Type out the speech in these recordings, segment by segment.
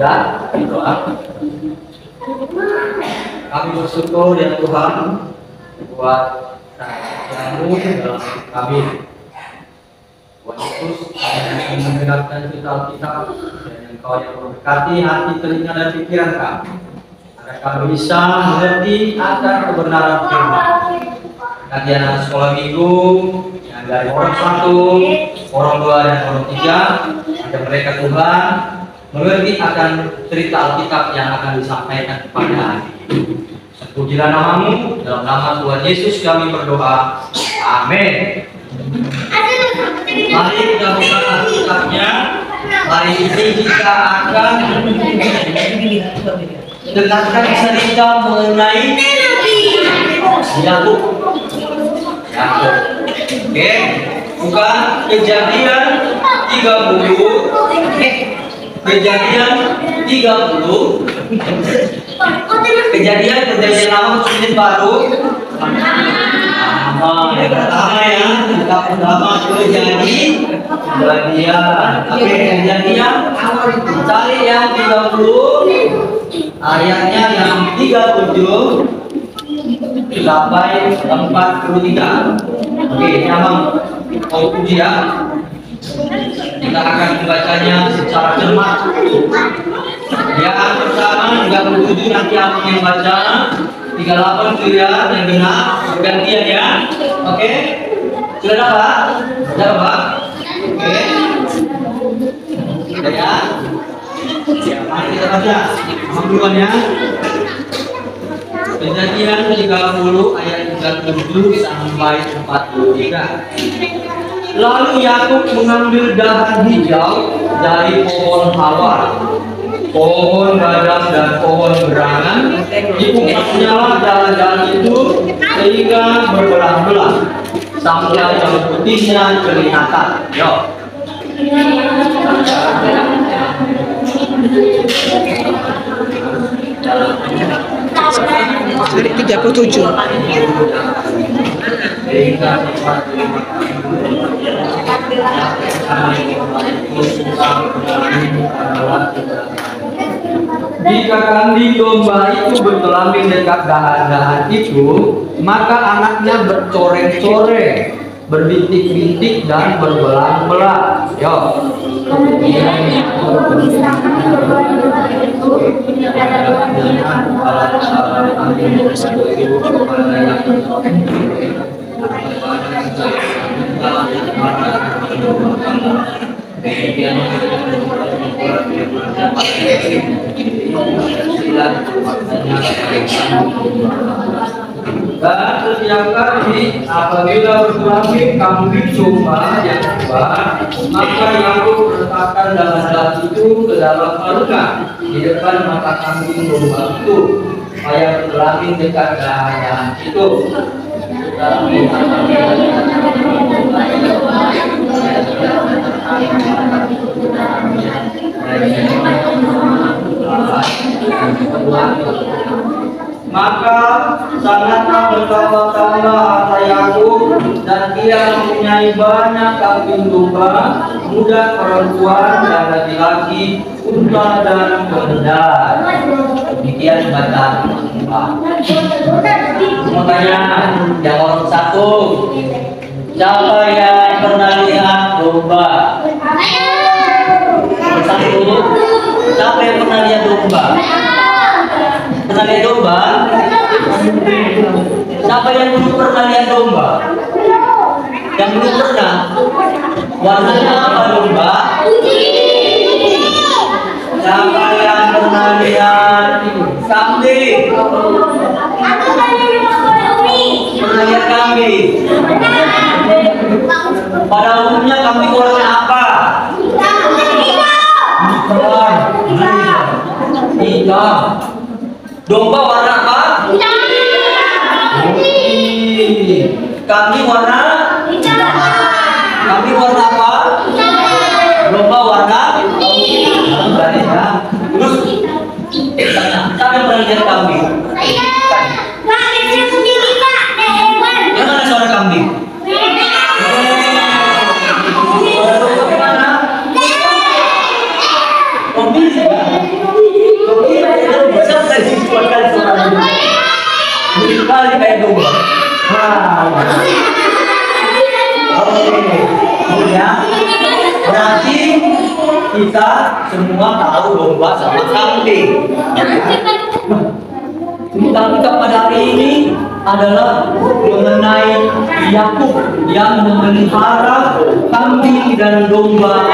dan berdoa. Kami bersyukur ya Tuhan buat Kamu dalam hidup kami. Tuhan Yesus yang mendengarkan kita Alkitab dan Engkau yang memberkati hati, telinga dan pikiran kami, agar kami bisa mengerti akan kebenaran firman. Nanti anak sekolah minggu yang dari orang 1, orang 2 dan orang 3, agar mereka Tuhan mengerti akan cerita Alkitab yang akan disampaikan kepada hari ini. Pujilah namamu, dalam nama Tuhan Yesus kami berdoa. Amin. Mari kita buka Alkitabnya. Hari ini kita akan dengarkan cerita mengenai Yakub. Oke, buka Kejadian 30. Kejadian 30. Kejadian lama Perjanjian Baru. Yang pertama ya, kita pertama Kejadian. Oke, Kejadian cari yang 30 ayatnya yang 37 sampai 43. Oke, memang mau uji ya. Kita akan membacanya secara cermat. Yang pertama 37 nanti aku yang baca, 38 sudah yang benar gantian ya. Oke, sudah dapat? Sudah dapat? Oke, sudah ya. Mari kita baca duluan ya. Kejadian 30 ayat 37 sampai 43. Lalu Yakub mengambil dahan hijau dari pohon hawar, pohon gadang dan pohon berangan, dipukatnya dahan-dahan itu sehingga berbelah-belah sampai yang putihnya kelihatan. Yo. Dari 37. Jika kambing domba itu berkelamin dekat dahan-dahan itu, maka anaknya bercoreng-coreng, berbintik-bintik dan berbelang-belang. Yo. Dan setiap kali apabila berkelamin kambing domba yang dua, maka Yakub meletakkan dahan-dahan itu ke dalam alunan di depan mata kambing domba itu, supaya berkelamin dekat dahan-dahan itu. Maka sangatlah bertambah-tambah harta Yakub, dan ia mempunyai banyak kambing domba, budak perempuan dan laki-laki, unta dan keledai. Demikian bacaan Allah. Makanya yang orang 1, siapa yang pernah lihat domba? 1, siapa yang pernah lihat domba? Pernah lihat domba? Siapa yang belum pernah lihat domba? Yang belum pernah? Warnanya apa domba? Siapa yang pernah lihat kambing? Pernah lihat kambing? Pada umumnya kambing warna apa? Hitam. Domba warna apa? Kambing warna? Kambing warna apa? Domba warna? Terus siapa yang pernah lihat kambing? Yang mana suara kambing? Mobil Oke, ya. Berarti kita semua tahu domba sama kambing. Cerita kita pada hari ini adalah mengenai Yakub yang memelihara kambing dan domba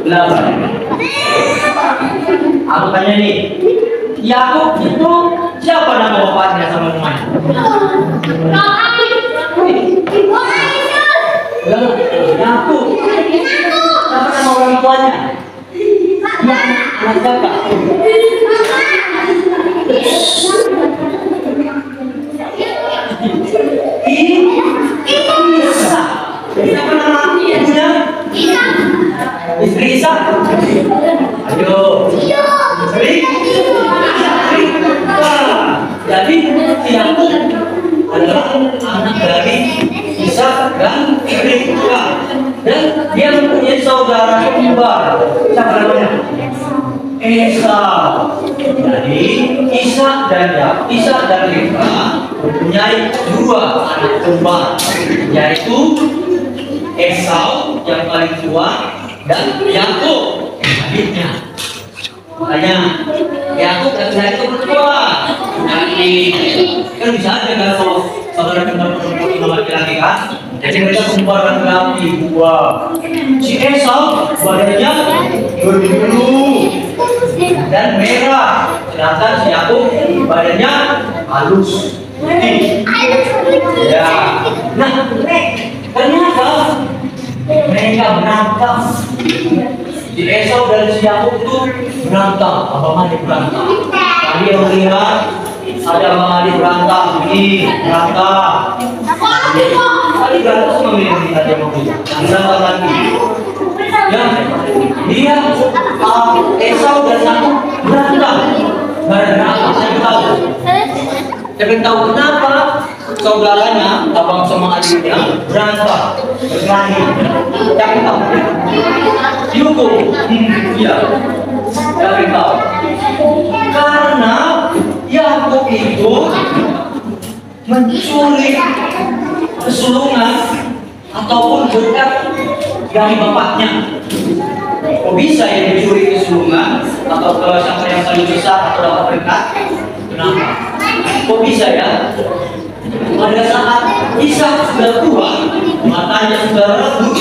Laban. Aku tanya nih, Yakub itu siapa nama bapaknya sama namanya? Yakub. Siapa nama orang tuanya? Siapa? Isa. Siapa nama ibunya? Istri Isa. Ayo. Istri. Jadi Yakub adalah anak dari Isa dan Ribka, dan dia mempunyai saudara kembar. Siapa namanya? Esau. Jadi Isa dan Ribka mempunyai dua anak kembar, yaitu Esau yang paling tua dan Yakub adiknya. Makanya Yakub dan Esau itu berdua. Jadi kan bisa aja kalau saudara kembar perempuan laki-laki kan. Jadi mereka kembar laki-laki dua. Si Esau badannya berbiru dan merah, sedangkan si Yakub badannya halus. Ya. Nah, ternyata mereka berantem. Si Esau dan si Yakub itu berantem. Abang adik berantem. Tadi yang lihat ada abang adik berantem, ini berantem. Tadi berantem sama milih tadi mobil. Berantem lagi. Ya, dia Esau dan Yakub berantem. Gara-gara saya tahu. Saya tahu kenapa saudaranya, abang sama adiknya berantem, berkelahi. Saya tahu. Dihukum. Iya. Saya tahu. Karena Yakub itu mencuri kesulungan ataupun berkat dari bapaknya. Kok bisa ya dicuri kesulungan atau ke siapa yang paling besar atau dapat berkat? Kenapa? Kok bisa ya? Pada saat Ishak sudah tua, matanya sudah redup,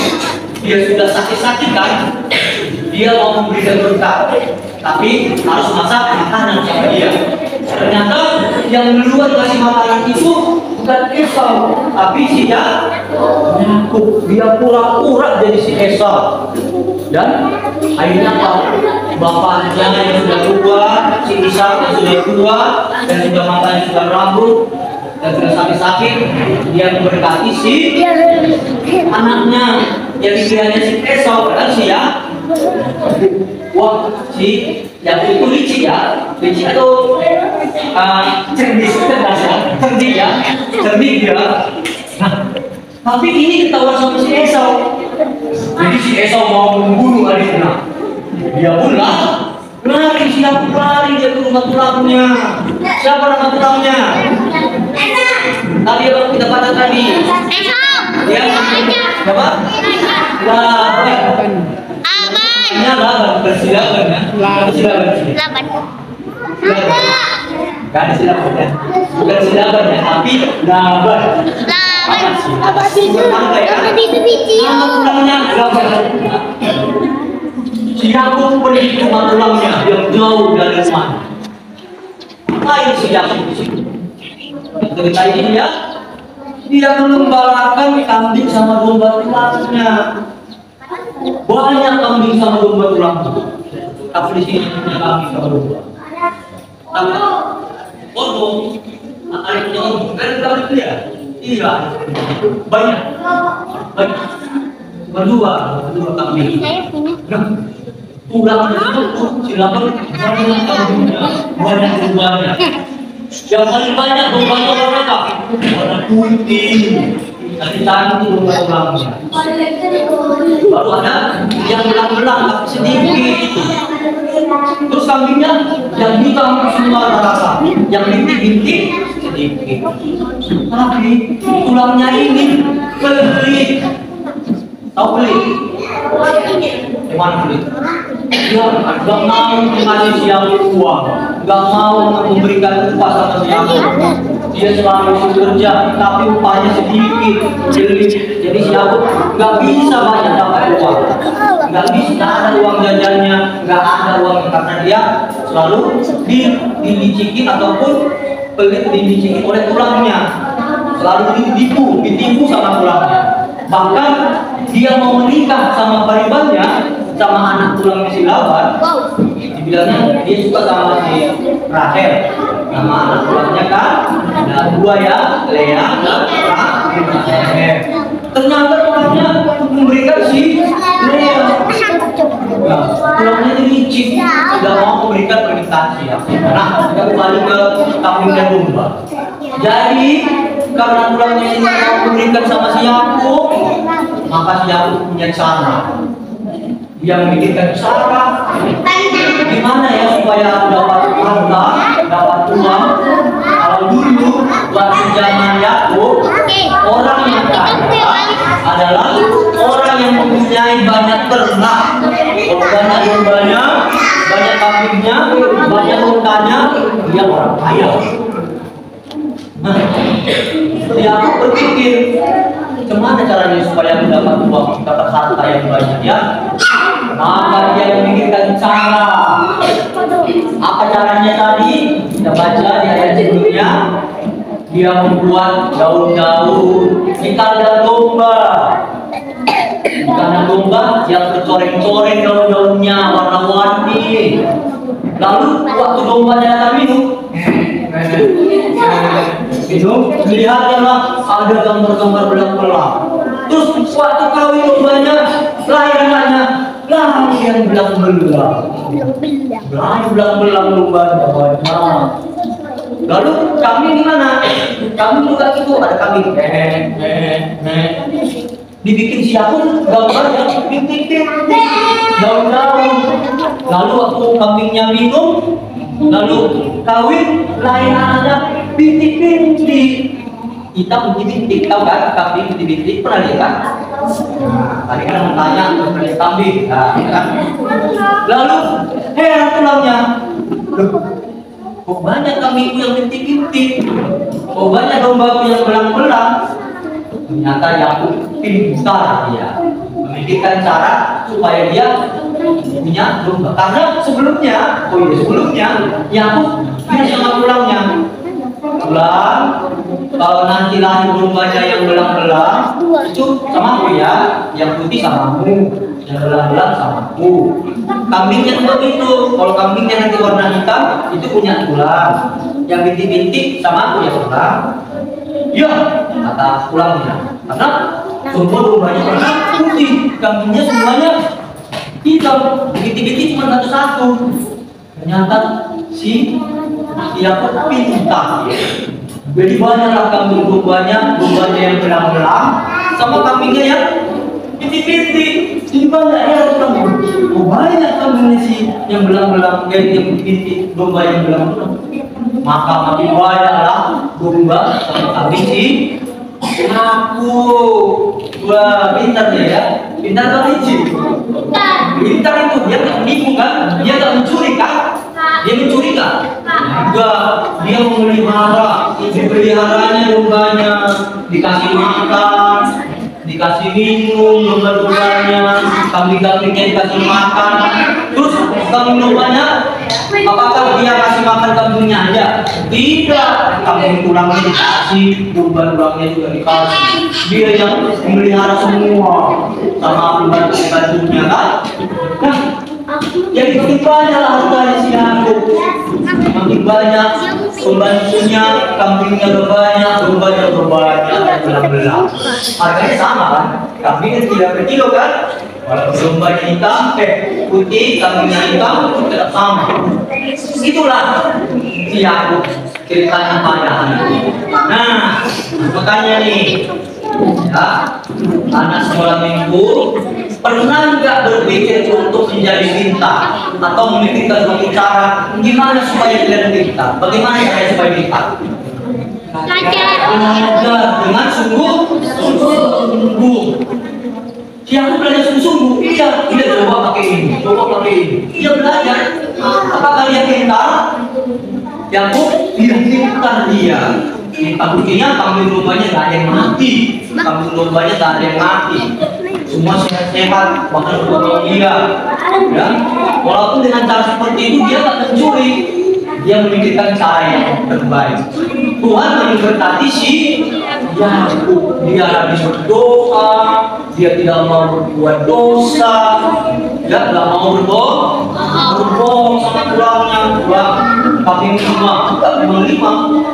dia sudah sakit-sakitan, dia mau memberikan berkat, tapi harus masak makanan sama dia. Ternyata yang duluan kasih makanan itu bukan Esau, tapi si Yakub. Dia pura-pura jadi si Esau. Dan akhirnya bapaknya yang sudah tua, si Ishak yang sudah tua dan sudah matanya sudah rambut dan sudah sakit-sakit, dia memberkati si anaknya yang dikiranya si Esau, padahal si wah, si Yakub itu licik ya, licik atau cerdik, cerdik ya, cerdik dia. Nah, tapi ini ketahuan sama si Esau. Jadi si Esau mau membunuh adiknya. Dia pun lari, si Yakub lari dia ke rumah tulangnya. Siapa nama tulangnya? Tadi yang kita baca tadi. Ya, siapa? Laban. Ini Laban, bersilaban ya. Bersilaban. Kan silaban ya. Bukan silaban ya, tapi Laban. Apa sih? Nama tulangnya Laban. Si Yakub pergi ke rumah tulangnya yang jauh dari rumah. Ngapain si Yakub di situ? Cerita ini ya, dia mengembalakan kambing sama domba tulangnya. Banyak kambing sama domba tulangnya. Tapi di sini punya kambing sama domba. Kodong, adiknya kan kambing dia. Iya, banyak. Berdua kambing. Nah, tulangnya itu silakan banyak kambingnya, banyak dombanya. Yang paling banyak dombanya berapa? Warna putih, nanti cantik domba tulangnya. Baru ada yang belang-belang sedikit. Terus kambingnya yang hitam semua rata, yang bintik-bintik sedikit. sedikit. Tapi tulangnya ini pelit. Tahu pelit? Gimana pelit? Dia gak mau mengasih siapa uang, gak mau memberikan upah sama siapa. Dia selalu bekerja, tapi upahnya sedikit. Jadi siapa gak bisa banyak dapat uang, gak bisa ada uang jajannya, gak ada uang karena dia selalu dilicikin ataupun pelit dilicikin oleh tulangnya, selalu ditipu sama tulangnya. Bahkan dia mau menikah sama paribannya, sama anak tulangnya si Laban. Dibilangnya dia suka sama si Rahel, nama anak tulangnya kan ada dua ya, Lea dan Rahel. Ternyata tulangnya memberikan si Lea. Nah, tulangnya licik, tidak mau memberikan permintaan siapa. Nah, kita kembali ke kambing dan domba. Jadi karena tulangnya ini mau memberikan sama si Yakub, maka si Yakub punya cara. Dia memikirkan cara gimana ya supaya dapat harta, dapat uang. Kalau dulu waktu zaman Yakub, orang yang kaya adalah orang yang mempunyai banyak ternak, banyak dombanya, banyak kambingnya, banyak untanya, dia orang kaya. Nah, Yakub berpikir, gimana caranya supaya mendapat uang, dapat harta yang banyak ya? Maka dia memikirkan cara. Apa caranya tadi? Kita baca di ayat sebelumnya. Dia membuat daun-daun di kandang domba. Di kandang domba yang bercoreng-coreng daun-daunnya warna-warni. Lalu waktu dombanya datang minum, lihatlah ada gambar-gambar belang-belang. Terus waktu kawin dombanya, lahir anaknya, yang belang-belang. Belang-belang dombanya banyak. Lalu kami di mana? Kami juga itu ada kami. Dibikin siapa gambar yang pintik-pintik, daun-daun. Lalu waktu kambingnya minum, lalu kawin, lahir anaknya bintik-bintik. Kita bintik-bintik, tahu kan? Kambing bintik-bintik pernah lihat kan? Tadi kan bertanya mengenai kambing, kan? Lalu heran tulangnya, kok banyak kambingku yang bintik-bintik, kok banyak dombaku yang belang-belang. Ternyata Yakub pintar dia memikirkan cara supaya dia punya domba. Karena sebelumnya Yakub dia sama tulangnya. Tulang, kalau nanti lahir dombanya yang belang-belang itu sama aku ya, yang putih sama aku, yang belang-belang sama aku. Kambingnya juga begitu. Kalau kambingnya nanti warna hitam itu punya tulang, yang bintik-bintik sama aku ya tulang. Ya, kata tulangnya. Karena semua dombanya warna putih, kambingnya semuanya hitam, bintik-bintik cuma satu-satu. Ternyata si Yakub pintar. Jadi banyaklah kambing dombanya yang belang-belang sama kambingnya yang bintik-bintik. Jadi banyak ya kambing. Oh, banyak kambingnya sih yang belang-belang, yang bintik, domba yang belang-belang. Maka makin banyaklah domba sama kambing sih. Aku wah pintar dia ya, pintar atau licik? Pintar itu dia nggak menipu kan, dia nggak mencuri kan, dia mencuri kan? Enggak, dia memelihara, dipeliharanya dombanya, dikasih makan, dikasih minum domba-dombanya, kambing-kambingnya dikasih makan. Terus kambing dombanya, apakah dia kasih makan kambingnya aja? Tidak, kambing tulangnya dikasih, domba-dombanya juga dikasih. Dia yang memelihara semua sama pembantu-pembantunya kan? Nah, jadi makin banyak lah hartanya si Yakub. Makin banyak pembantunya, kambingnya berbanyak, dombanya berbanyak, dan belang-belang. Harganya sama kan? Kambingnya tidak kecil kan? Kalau dombanya hitam, putih, kambingnya hitam, tidak sama. Itulah si Yakub, ceritanya pada hari ini. Nah, makanya nih, ya, anak sekolah minggu pernah nggak berpikir untuk menjadi pintar atau memikirkan suatu cara gimana supaya tidak pintar? Bagaimana caranya supaya pintar? Belajar dengan sungguh-sungguh. Dia belajar sungguh-sungguh. Dia coba pakai ini, Dia belajar. Apakah dia pintar? Yakub pintar dia. Buktinya kambing dombanya gak ada yang mati. Semua sehat-sehat, bahkan berbuat dia. Ya, walaupun dengan cara seperti itu dia tak mencuri. Dia memikirkan cara yang terbaik. Tuhan memberkati si Yakub. Dia habis berdoa, dia tidak mau berbuat dosa, dia tidak mau berbohong sama tulangnya. Kambing semua tidak menerima,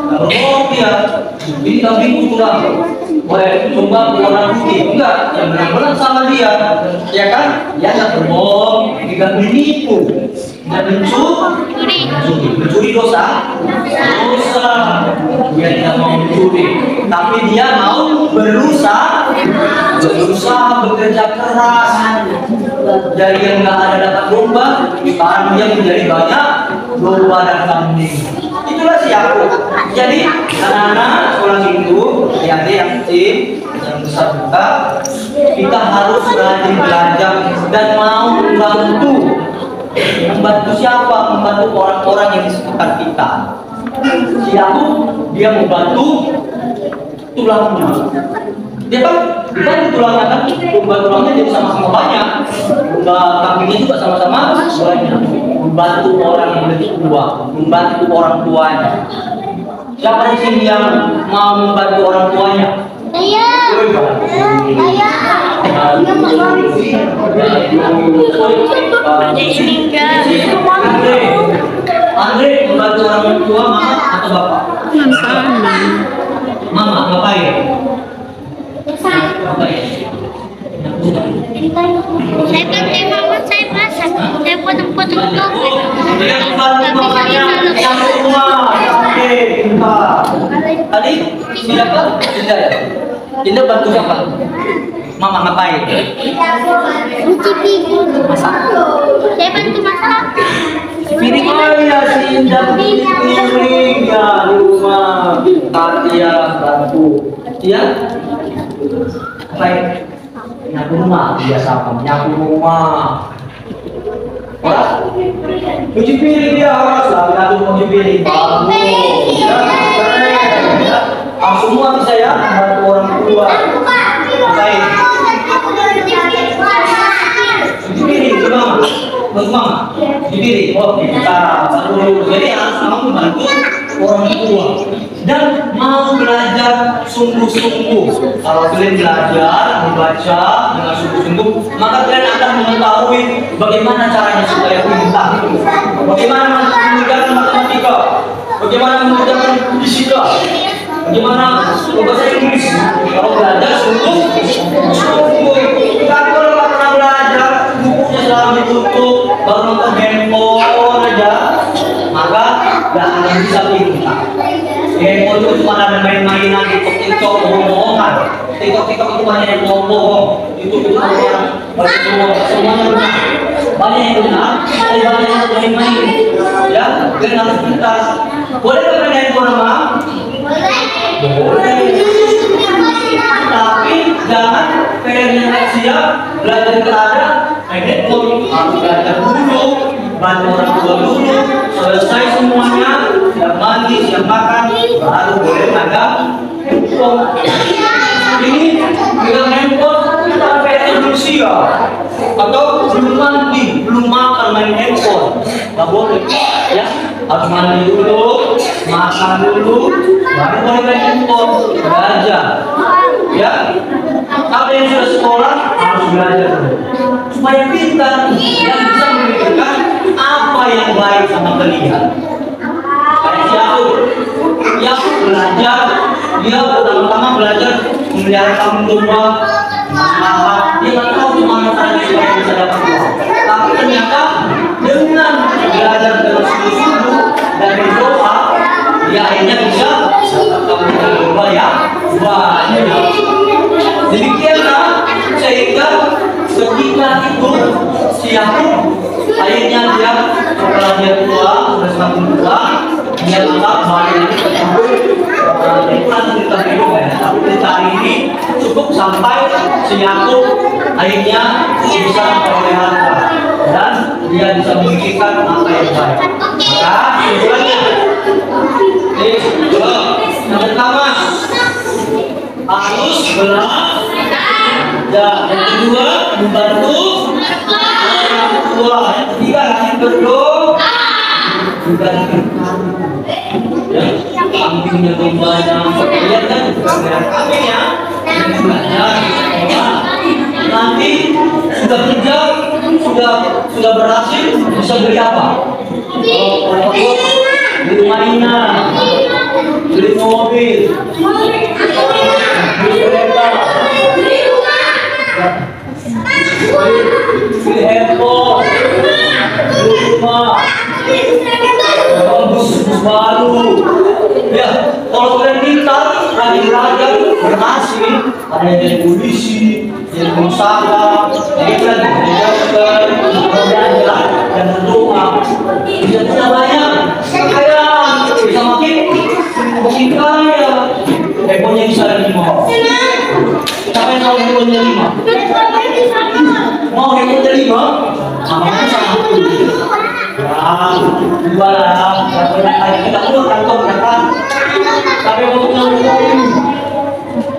berbohong dia. Ini kambing tulang. Boleh coba warna putih, enggak, yang benar-benar sama dia, ya kan? Dia tidak berbohong, tidak menipu, tidak mencuri dosa. Dia tidak mau mencuri, tapi dia mau berusaha bekerja keras. Dari yang nggak ada dapat domba, sekarang dia menjadi banyak domba dan kambing. Itulah si Yakub. Jadi anak-anak sekolah minggu, adik yang kecil, yang besar juga, kita harus rajin belajar dan mau membantu siapa? Membantu orang-orang yang di sekitar kita. Si Yakub dia membantu tulangnya. Dia kan tulangnya kan, tulangnya jadi sama-sama banyak, kambingnya juga sama-sama banyak. Membantu orang yang lebih tua, membantu orang tuanya. Siapa di sini yang mau membantu orang tuanya? Andre membantu orang tua, mama atau bapak? Mama ngapain? Saya bantu mama, saya masak, saya potong-potong tomat. Tadi siapa? Tidak bantu siapa? Mama ngapain? Cuci piring. Masak. Saya bantu masak. Piring ya si Indah piring ya di rumah. Dia bantu. Dia ngapain? Nyapu rumah, biasa nyapu rumah. Orang cuci piring dia harus lah, cuci piring bagus. Ya, keren. Ya. Semua bisa ya, bantu orang tua. Baik. Cuci piring, coba mama. Cuci piring, kita dulu. Jadi harus mau membantu orang tua dan mau belajar sungguh-sungguh. Kalau kalian belajar membaca dengan sungguh-sungguh, maka kalian akan mengetahui bagaimana caranya supaya pintar, bagaimana mengerjakan matematika, bagaimana mengerjakan fisika, bagaimana bahasa Inggris. Kalau belajar sungguh-sungguh, tapi kalau nggak pernah belajar, bukunya selalu ditutup, baru nonton handphone aja, maka nggak akan bisa pintar. Handphone itu cuma ada main-mainan, TikTok, bohong-bohongan. TikTok itu banyak yang bohong. Itu semuanya benar. Banyak yang benar, tapi banyak yang main-main. Ya, kalian harus pintar. Boleh nggak main handphone, Mama? Boleh. Tapi jangan kalian yang siap belajar keadaan main handphone. Harus belajar dulu, bantu orang tua dulu. Selesai semuanya, siap mandi, siap makan, baru boleh ada handphone. Ini dengan handphone kita kayak manusia, atau belum mandi, belum makan main handphone, nggak boleh. Ya, harus mandi dulu, makan dulu, baru boleh main handphone. Belajar. Ya, kalau yang sudah sekolah harus belajar dulu supaya pintar dan bisa memikirkan apa yang baik sama kalian. Kayak siapa? Belajar, dia pertama-tama belajar memelihara kambing domba, masak. Dia nggak tahu gimana caranya supaya bisa dapat uang. Tapi ternyata dengan belajar dengan sungguh-sungguh dan berdoa, dia akhirnya bisa dapat kambing domba yang banyak. Demikianlah sehingga ketika itu si Yakub akhirnya dia setelah dia tua, sudah semakin tua, dia anggap bahwa ini ketemu lingkungan cerita hidup ya. Tapi cerita ini cukup sampai si Yakub akhirnya bisa memperoleh harta dan dia bisa memikirkan apa yang baik. Maka kesimpulannya, yang pertama harus benar. Dan yang kedua membantu orang tua. Yang ketiga rajin berdoa. Juga kambingnya banyak. Lihat kan kambingnya belajar di sekolah. Nanti sudah kerja, sudah berhasil, bisa beli apa? Kalau beli mainan, beli mobil, beli kereta, beli handphone, beli rumah, bus baru. Ya, kalau kalian pintar, rajin berhasil, ada yang jadi polisi, jadi pengusaha, jadi dokter, belajar dan berdoa. Bisa banyak, kaya, bisa makin kaya. Handphonenya bisa 5. Siapa yang mau handphonenya 5? Mau handphonenya 5? Namanya sama aku. Ya, dua lah. Kita keluar kantong kan. Tapi mau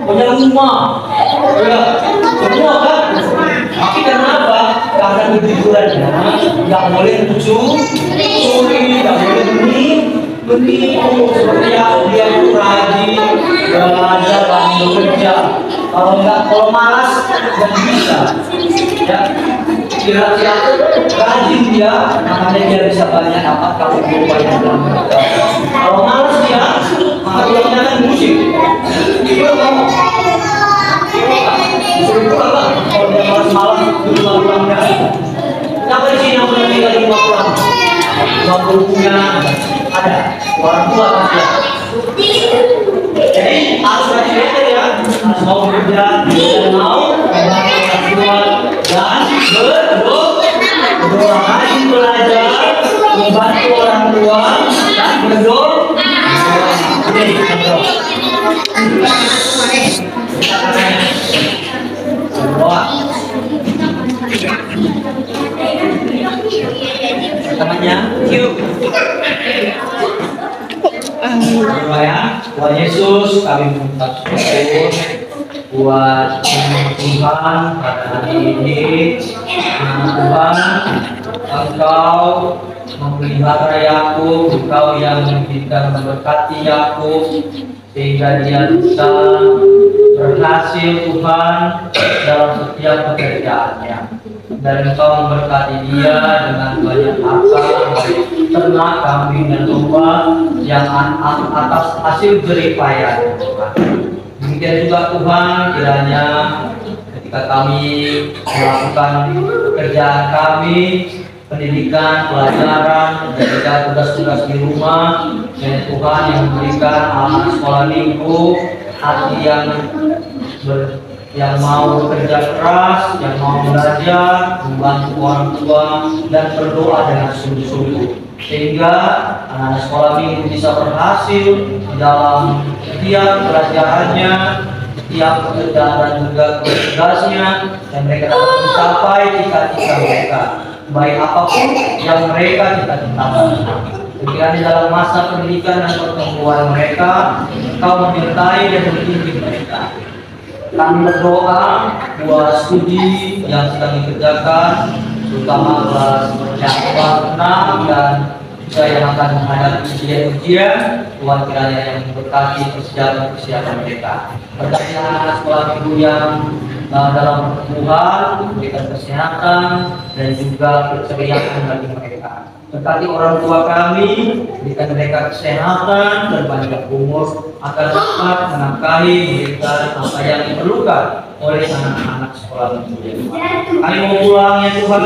punya rumah, ya, semua kan. Tapi kenapa? Karena kejujurannya nggak boleh curi, nggak boleh menipu. Seperti yang dia itu rajin belajar, rajin bekerja. Kalau malas nggak bisa. Ya, kira-kira rajin dia, makanya dia bisa banyak dapat kalau dia banyak dalam bekerja. Kalau malas dia, maka dia akan musik. Dia ngomong, disuruh pulang lah. Kalau dia malas-malas, pulang-pulangnya. Siapa di sini yang pernah tinggal di rumah pulang? Rumah punya ada orang tua kan ya. Jadi harus rajin ya, harus mau bekerja dan mau membantu orang tua dan berdoa, rajin belajar, membantu orang tua dan berdoa. Temannya, yuk. Berdoa ya, Tuhan Yesus, kami mengucap syukur buat Tuhan pada hari ini. Tuhan, Engkau memelihara Yakub, Engkau yang memberikan memberkati Yakub sehingga dia bisa berhasil Tuhan dalam setiap pekerjaannya. Dan Engkau memberkati dia dengan banyak harta, baik ternak, kambing dan domba yang atas hasil jeripayanya Tuhan. Demikian juga Tuhan, kiranya ketika kami melakukan pekerjaan kami, pendidikan, pelajaran, dan juga tugas-tugas di rumah, dan Tuhan yang memberikan anak sekolah minggu hati yang mau bekerja keras, yang mau belajar, membantu orang tua, dan berdoa dengan sungguh-sungguh. Sehingga anak sekolah minggu bisa berhasil dalam setiap pelajarannya, setiap pekerjaan dan juga tugasnya, dan mereka dapat mencapai cita-cita mereka. Baik apapun yang mereka cita-citakan. Kiranya dalam masa pendidikan dan pertumbuhan mereka, Engkau menyertai dan membimbing mereka. Kami berdoa buat studi yang sedang dikerjakan, terutama kelas yang kelas 6 dan juga yang akan menghadapi ujian-ujian. Tuhan kiranya yang memberkati persiapan mereka. Berkati anak sekolah minggu yang dalam pertumbuhan, memberikan kesehatan dan juga keceriaan bagi mereka. Berkati orang tua kami, berikan mereka kesehatan dan panjang umur agar dapat menafkahi memberikan apa yang diperlukan oleh anak-anak sekolah minggu. Kami mau pulang ya Tuhan,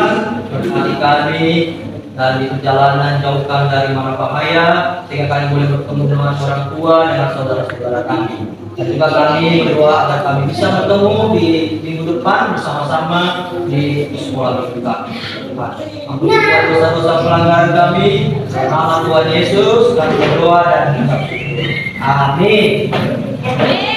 berkati kami dan di perjalanan jauhkan dari mara bahaya, sehingga kami boleh bertemu dengan orang tua dan saudara-saudara kami. Dan juga kami berdoa agar kami bisa bertemu di minggu depan bersama-sama di sekolah minggu kami. Tuhan, ampuni dosa-dosa pelanggaran kami. Nama Tuhan Yesus kami berdoa dan mengucap syukur. Amin.